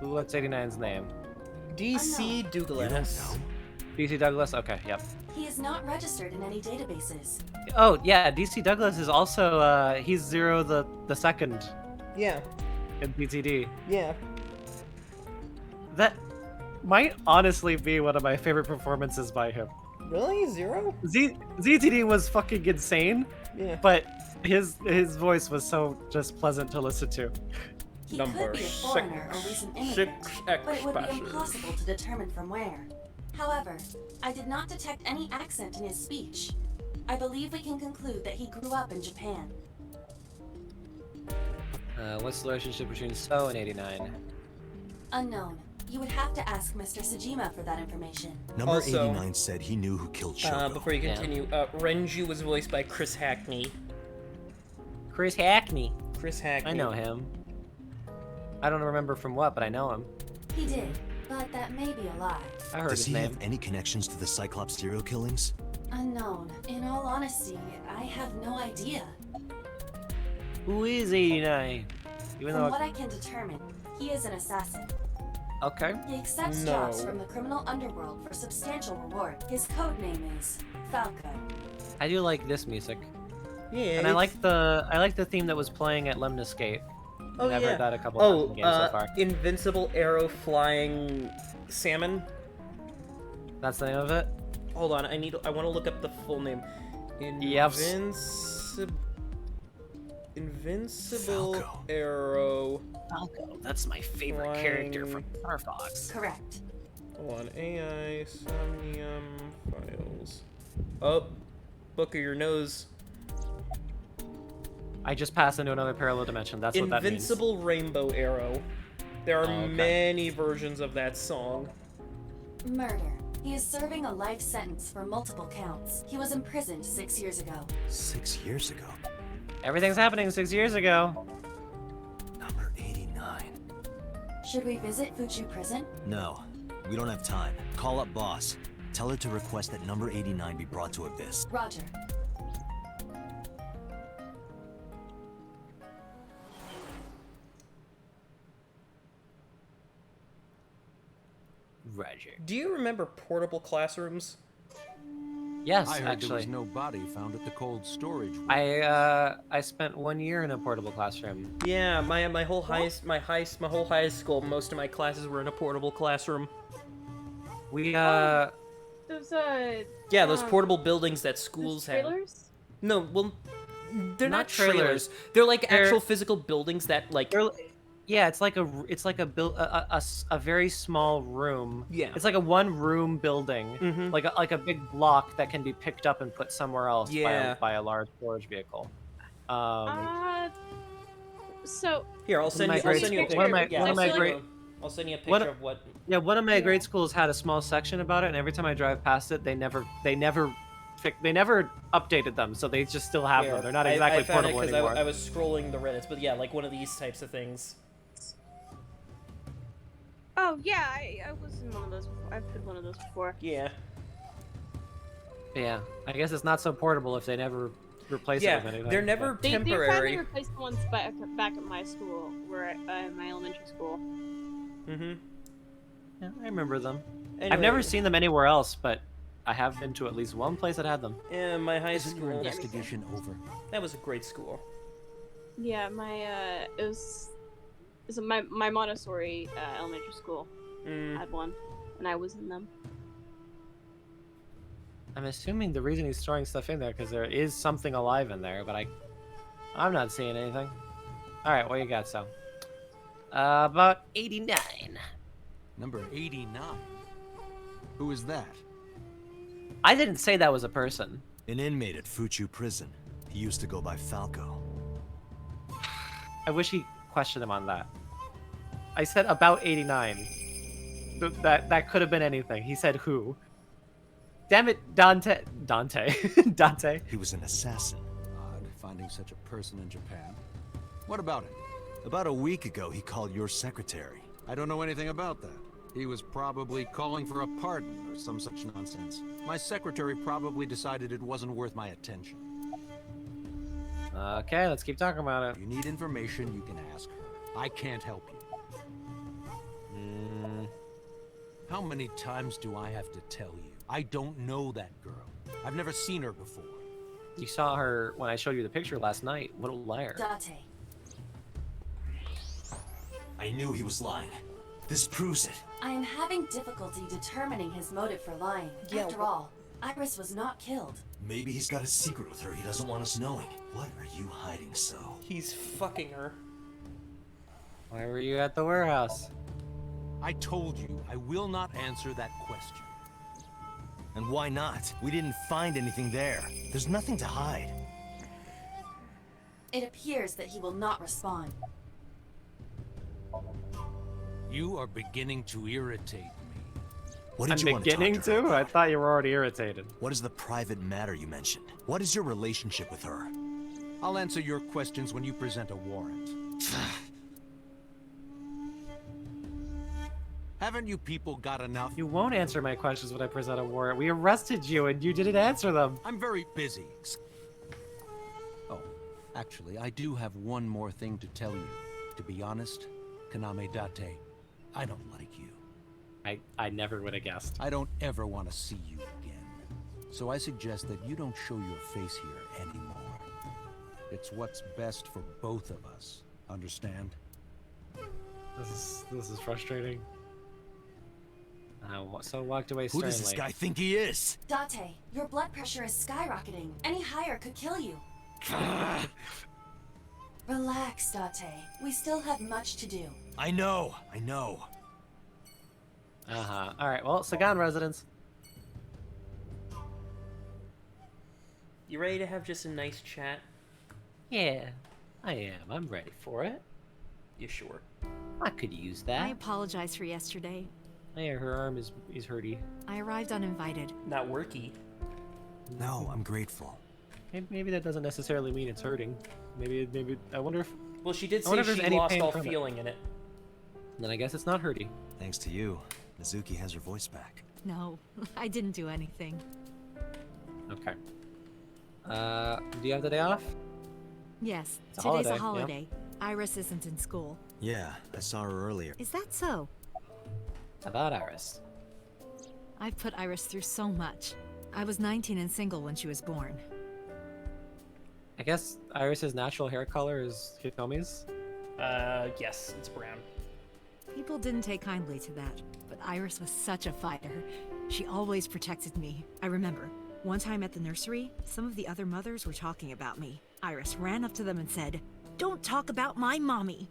What's 89's name? DC Douglas. DC Douglas? Okay, yep. He is not registered in any databases. Oh, yeah, DC Douglas is also, he's Zero the second Yeah, in PTD. yeah. That might honestly be one of my favorite performances by him. Really? Zero? ZTD was fucking insane, Yeah. but his voice was so just pleasant to listen to. He Number could be a foreigner or recent immigrant, 6X but it would be passes. impossible to determine from where. However, I did not detect any accent in his speech. I believe we can conclude that he grew up in Japan. What's the relationship between So and 89? Unknown. You would have to ask Mr. Sajima for that information. Number Also, 89 said he knew who killed Shoko. Before you continue, Renju was voiced by Chris Hackney. Chris Hackney. Chris Hackney. I know him. I don't remember from what, but I know him. He did, but that may be a lie. I heard Does his he name. have any connections to the Cyclops serial killings? Unknown. In all honesty, I have no idea. Who is 89? Even From though. what I can determine, he is an assassin. Okay. He accepts No. jobs from the criminal underworld for substantial reward. His code name is Falco. I do like this music, Yeah. and I like the theme that was playing at Lemnis Gate. Oh, I've yeah. heard that a couple times in games so far. Invincible Arrow Flying Salmon. That's the name of it. Hold on, I want to look up the full name. Invincible Falco. Arrow. Falco. That's my favorite character from Star Fox. Correct. Hold on, AI Somnium files. Oh, book of your nose. I just passed into another parallel dimension. That's what that means. Invincible Rainbow Arrow. There are Oh, okay. many versions of that song. Murder. He is serving a life sentence for multiple counts. He was imprisoned 6 years ago. 6 years ago. Everything's happening 6 years ago. Number 89. Should we visit Fuchu Prison? No, we don't have time. Call up boss. Tell her to request that number 89 be brought to Abyss. Roger. Roger. Do you remember portable classrooms? Yes, I heard actually. there was no body found at the cold storage room. I spent 1 year in a portable classroom. Yeah, my whole high school, most of my classes were in a portable classroom. We Those Yeah, those portable buildings that schools have. trailers? No, well, they're not Not trailers. trailers. They're like They're- actual physical buildings that like. Yeah, it's like a very small room. Yeah. It's like a one-room building, Mhm. like a big block that can be picked up and put somewhere else Yeah. by a large storage vehicle. So Here, I'll send you a picture. One of my I feel great. I'll send you a picture What- of what. Yeah, one of my grade schools had a small section about it, and every time I drive past it, they never updated them, so they just still have Here, them. They're not I exactly found it portable 'cause anymore. I was scrolling the Reddits, but yeah, like one of these types of things. Oh yeah, I was in one of those. I've had one of those before. Yeah. Yeah, I guess it's not so portable if they never replace it with anything. they're never They finally temporary. replaced the ones back at my school, where my elementary school. Mm-hmm. Yeah, I remember them. I've Anyway. never seen them anywhere else, but I have been to at least one place that had them. Yeah, my high Isn't your school. investigation over? That was a great school. Yeah, my it was my Montessori elementary school had one, and I was in them. I'm assuming the reason he's storing stuff in there because there is something alive in there, but I'm not seeing anything. All right, what you got, so? About 89. Number 89. Who is that? I didn't say that was a person. An inmate at Fuchu Prison. He used to go by Falco. I wish he questioned him on that. I said about 89. That could have been anything. He said who. Damn it, Dante. Dante. He was an assassin. Odd, finding such a person in Japan. What about him? About a week ago, he called your secretary. I don't know anything about that. He was probably calling for a pardon or some such nonsense. My secretary probably decided it wasn't worth my attention. Okay, let's keep talking about it. If you need information, you can ask her. I can't help you. How many times do I have to tell you? I don't know that girl. I've never seen her before. You saw her when I showed you the picture last night. What a liar. Date. I knew he was lying. This proves it. I am having difficulty determining his motive for lying. Yeah, After all, Iris was not killed. Maybe he's got a secret with her he doesn't want us knowing. What are you hiding so? He's fucking her. Why were you at the warehouse? I told you, I will not answer that question. And why not? We didn't find anything there. There's nothing to hide. It appears that he will not respond. You are beginning to irritate me. What did I'm you want to beginning talk to her to? I about? thought you were already irritated. What is the private matter you mentioned? What is your relationship with her? I'll answer your questions when you present a warrant. Haven't you people got enough? You won't answer my questions when I present a warrant. We arrested you and you didn't answer them. I'm very busy. Oh, actually, I do have one more thing to tell you. To be honest, Kaname Date, I don't like you. I never would have guessed. I don't ever want to see you again. So I suggest that you don't show your face here anymore. It's what's best for both of us. Understand? This is frustrating. So walked away Who sternly. does this guy think he is? Date, your blood pressure is skyrocketing. Any higher could kill you. Relax, Date. We still have much to do. I know. Alright, well, Sagan residence. You ready to have just a nice chat? Yeah, I am. I'm ready for it. You sure? I could use I that. apologize for yesterday. Yeah, her arm is hurty. I arrived uninvited. Not worky. No, I'm grateful. Maybe that doesn't necessarily mean it's hurting. Maybe I wonder if... Well, she did I wonder say if she there's any lost pain all from it. feeling in it. Then I guess it's not hurty. Thanks to you, Mizuki has her voice back. No, I didn't do anything. Okay. Do you have the day off? Yes, It's a today's holiday, a yeah. holiday. Iris isn't in school. Yeah, I saw her earlier. Is that so? About Iris. I've put Iris through so much. I was 19 and single when she was born. I guess Iris's natural hair color is Hitomi's. Yes, it's brown. People didn't take kindly to that, but Iris was such a fighter. She always protected me. I remember, one time at the nursery, some of the other mothers were talking about me. Iris ran up to them and said, "Don't talk about my mommy."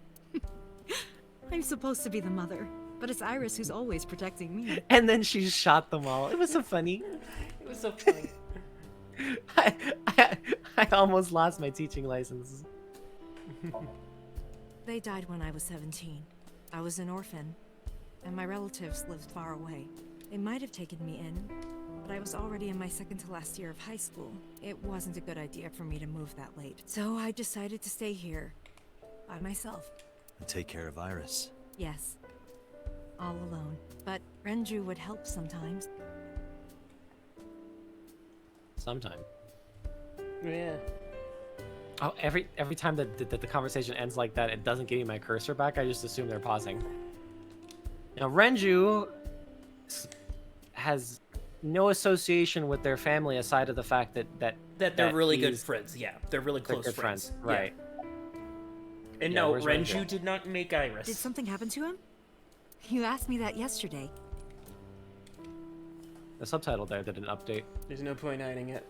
I'm supposed to be the mother, but it's Iris who's always protecting me. And then she shot them all. It was so funny. It was so funny. I almost lost my teaching license. They died when I was 17. I was an orphan, and my relatives lived far away. They might have taken me in, but I was already in my second to last year of high school. It wasn't a good idea for me to move that late. So I decided to stay here, by myself. And take care of Iris. Yes, all alone. But Renju would help sometimes. Sometime. Yeah. Oh, every time that the conversation ends like that, it doesn't give me my cursor back. I just assume they're pausing. Now, Renju has no association with their family aside of the fact that they're really good friends. Yeah, they're really close good friends. Right. Yeah. And Yeah, no, where's Renju Renju? did not make Iris. Did something happen to him? You asked me that yesterday. The subtitle there did an update. There's no point hiding it.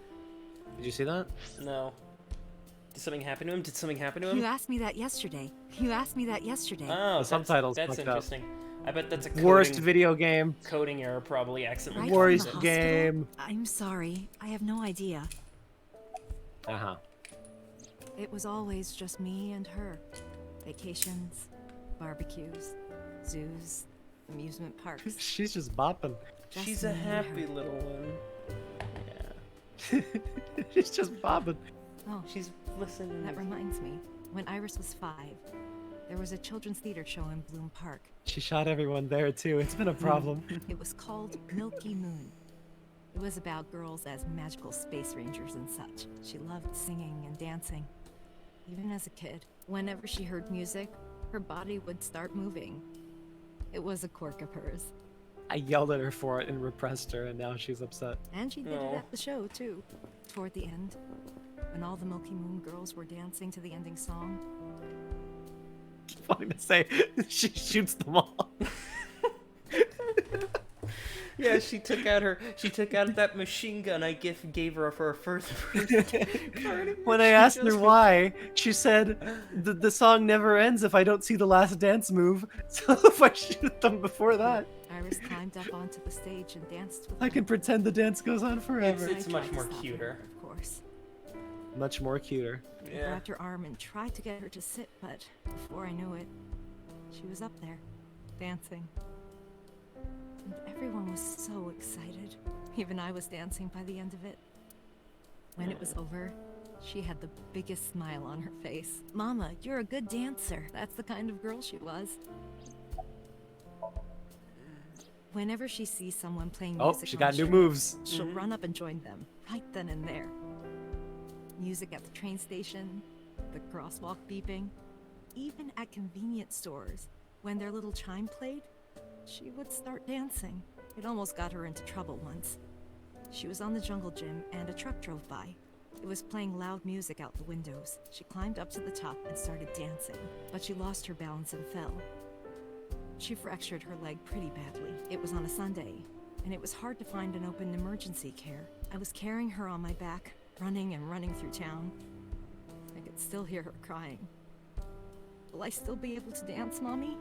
Did you see that? No. Did something happen to him? Did something happen to him? You asked me that yesterday. You asked me that yesterday. Oh, subtitles that's fucked up. interesting. I bet that's a Worst coding, video game. coding error, probably accidentally. Right from the Worst hospital? game. I'm sorry. I have no idea. Uh-huh. It was always just me and her. Vacations, barbecues, zoos, amusement parks. She's just bopping. Just She's a me and happy her. little one. Yeah. She's just bopping. Oh, She's listening. that reminds me. When Iris was 5, there was a children's theater show in Bloom Park. She shot everyone there too. It's been a problem. It was called Milky Moon. It was about girls as magical space rangers and such. She loved singing and dancing. Even as a kid, whenever she heard music, her body would start moving. It was a quirk of hers. I yelled at her for it and repressed her, and now she's upset. And she did Aw. it at the show, too. Toward the end, when all the Milky Moon girls were dancing to the ending song. Funny to say, she shoots them all. Yeah, she took out that machine gun I gave her for her first party. When I asked her why, she said, the song never ends if I don't see the last dance move, so if I shoot them before that, Iris climbed up onto the stage and danced with I them. can pretend the dance goes on forever. It's I much tried to more stop her, cuter. of course. Much more cuter. I grabbed her arm and tried to get her to sit, but before I knew it, she was up there, dancing. And everyone was so excited. Even I was dancing by the end of it. When it was over, she had the biggest smile on her face. Mama, you're a good dancer. That's the kind of girl she was. Whenever she sees someone playing music she on got the new street, moves. She'll run up and join them, right then and there. Music at the train station, the crosswalk beeping, even at convenience stores. When their little chime played, she would start dancing. It almost got her into trouble once. She was on the jungle gym and a truck drove by. It was playing loud music out the windows. She climbed up to the top and started dancing, but she lost her balance and fell. She fractured her leg pretty badly. It was on a Sunday, and it was hard to find an open emergency care. I was carrying her on my back, running and running through town. I could still hear her crying. Will I still be able to dance, Mommy?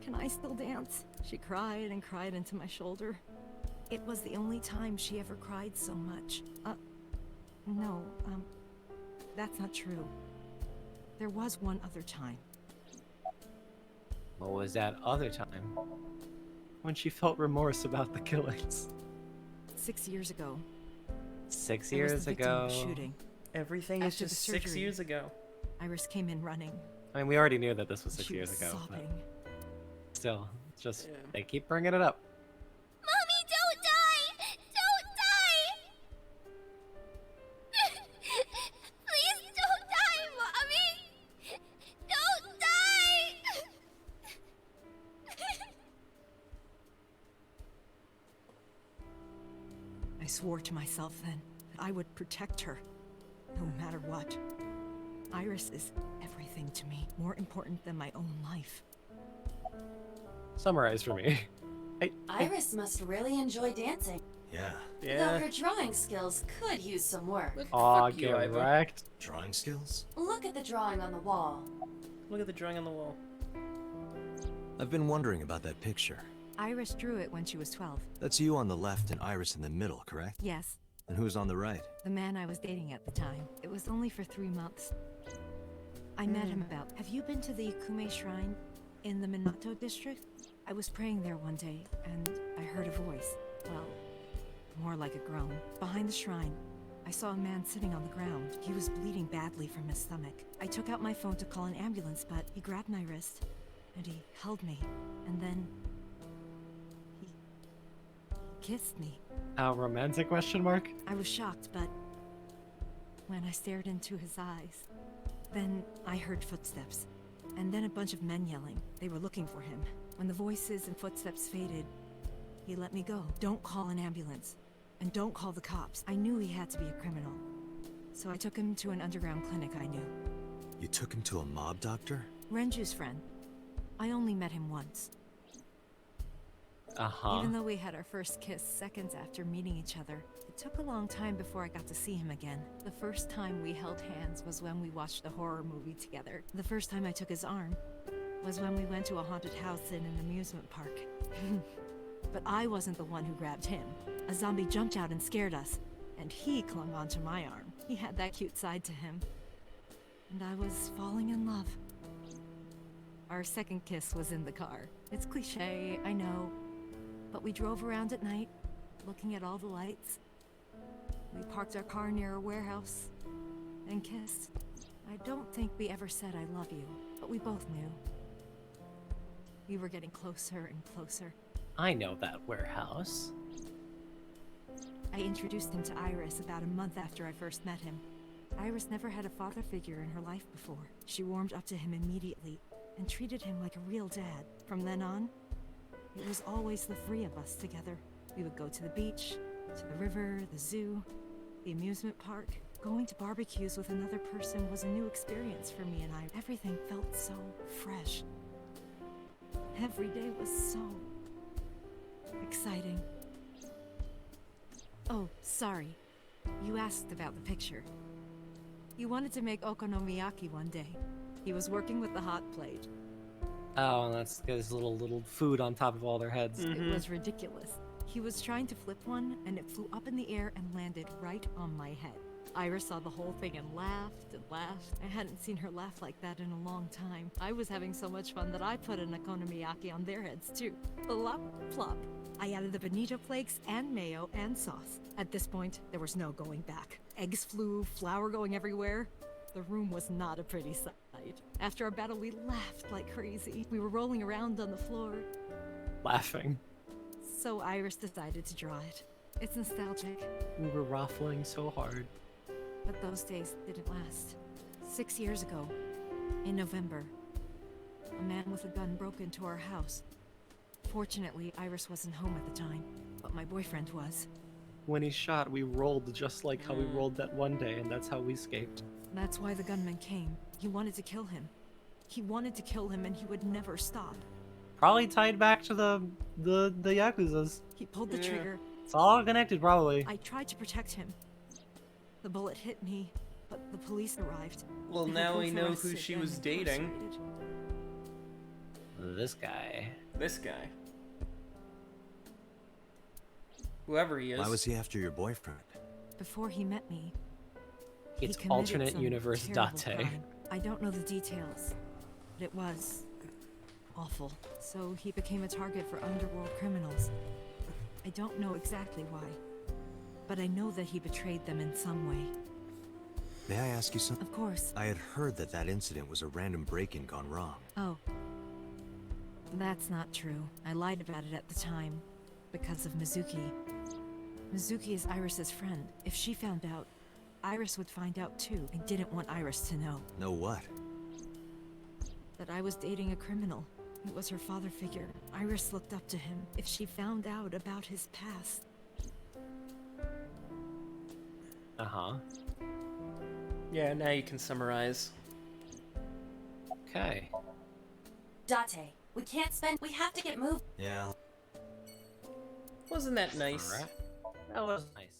Can I still dance? She cried and cried into my shoulder. It was the only time she ever cried so much. No, that's not true. There was one other time. What was that other time? When she felt remorse about the killings. 6 years ago. 6 I was years the victim of ago. a shooting. Everything is After the just 6 surgery, years ago. Iris came in running. I mean, we already knew that this was 6 She years was ago, but sobbing. still, it's just, they keep bringing it up. Mommy, don't die! Don't die! Please don't die, Mommy! Don't die! I swore to myself then that I would protect her, no matter what. Iris is everything to me, more important than my own life. Summarize for me. Iris must really enjoy dancing. Yeah. Though her drawing skills could use some work. Aw, get wrecked. Drawing skills? Look at the drawing on the wall. Look at the drawing on the wall. I've been wondering about that picture. Iris drew it when she was 12. That's you on the left and Iris in the middle, correct? Yes, And who's on the right? the man I was dating at the time. It was only for 3 months. I met him about... Have you been to the Ikume Shrine in the Minato district? I was praying there one day, and I heard a voice. Well, more like a groan. Behind the shrine, I saw a man sitting on the ground. He was bleeding badly from his stomach. I took out my phone to call an ambulance, but he grabbed my wrist, and he held me, and then... he kissed me. Romantic question mark? I was shocked, but when I stared into his eyes, then I heard footsteps, and then a bunch of men yelling. They were looking for him. When the voices and footsteps faded, he let me go. Don't call an ambulance, and don't call the cops. I knew he had to be a criminal, so I took him to an underground clinic I knew. You took him to a mob doctor? Renju's friend. I only met him once. Even though we had our first kiss seconds after meeting each other, it took a long time before I got to see him again. The first time we held hands was when we watched a horror movie together. The first time I took his arm was when we went to a haunted house in an amusement park. But I wasn't the one who grabbed him. A zombie jumped out and scared us, and he clung onto my arm. He had that cute side to him. And I was falling in love. Our second kiss was in the car. It's cliché, I know. But we drove around at night, looking at all the lights. We parked our car near a warehouse and kissed. I don't think we ever said I love you, but we both knew. We were getting closer and closer. I know that warehouse. I introduced him to Iris about a month after I first met him. Iris never had a father figure in her life before. She warmed up to him immediately and treated him like a real dad. From then on, it was always the three of us together. We would go to the beach, to the river, the zoo, the amusement park. Going to barbecues with another person was a new experience for me and I. Everything felt so fresh. Every day was so exciting. Oh, sorry. You asked about the picture. He wanted to make okonomiyaki one day. He was working with the hot plate. Oh, and that's his little food on top of all their heads. It was ridiculous. He was trying to flip one, and it flew up in the air and landed right on my head. Iris saw the whole thing and laughed and laughed. I hadn't seen her laugh like that in a long time. I was having so much fun that I put an okonomiyaki on their heads too. Plop, plop. I added the bonito flakes and mayo and sauce. At this point, there was no going back. Eggs flew, flour going everywhere. The room was not a pretty sight. After our battle, we laughed like crazy. We were rolling around on the floor. Laughing. So Iris decided to draw it. It's nostalgic. We were raffling so hard. But those days didn't last. 6 years ago, in November, a man with a gun broke into our house. Fortunately, Iris wasn't home at the time, but my boyfriend was. When he shot, we rolled just like how we rolled that one day, and that's how we escaped. That's why the gunman came. He wanted to kill him. He wanted to kill him, and he would never stop. Probably tied back to the Yakuzas. He pulled the trigger. It's all connected, probably. I tried to protect him. The bullet hit me, but the police arrived. Well, They were now both we know who arrested she and was dating. incarcerated. This guy. This guy. Whoever he is. Why was he after your boyfriend? Before he met me, It's he committed alternate some universe terrible Date. crime. I don't know the details, but it was awful. So he became a target for underworld criminals. I don't know exactly why, but I know that he betrayed them in some way. May I ask you something? Of course. I had heard that that incident was a random break-in gone wrong. Oh. That's not true. I lied about it at the time, because of Mizuki. Mizuki is Iris's friend. If she found out, Iris would find out too. I didn't want Iris to know. Know what? That I was dating a criminal. It was her father figure. Iris looked up to him. If she found out about his past... Uh-huh. Yeah, now you can summarize. Okay. Date, we can't spend. We have to get moved. Yeah. Wasn't that nice? That was nice.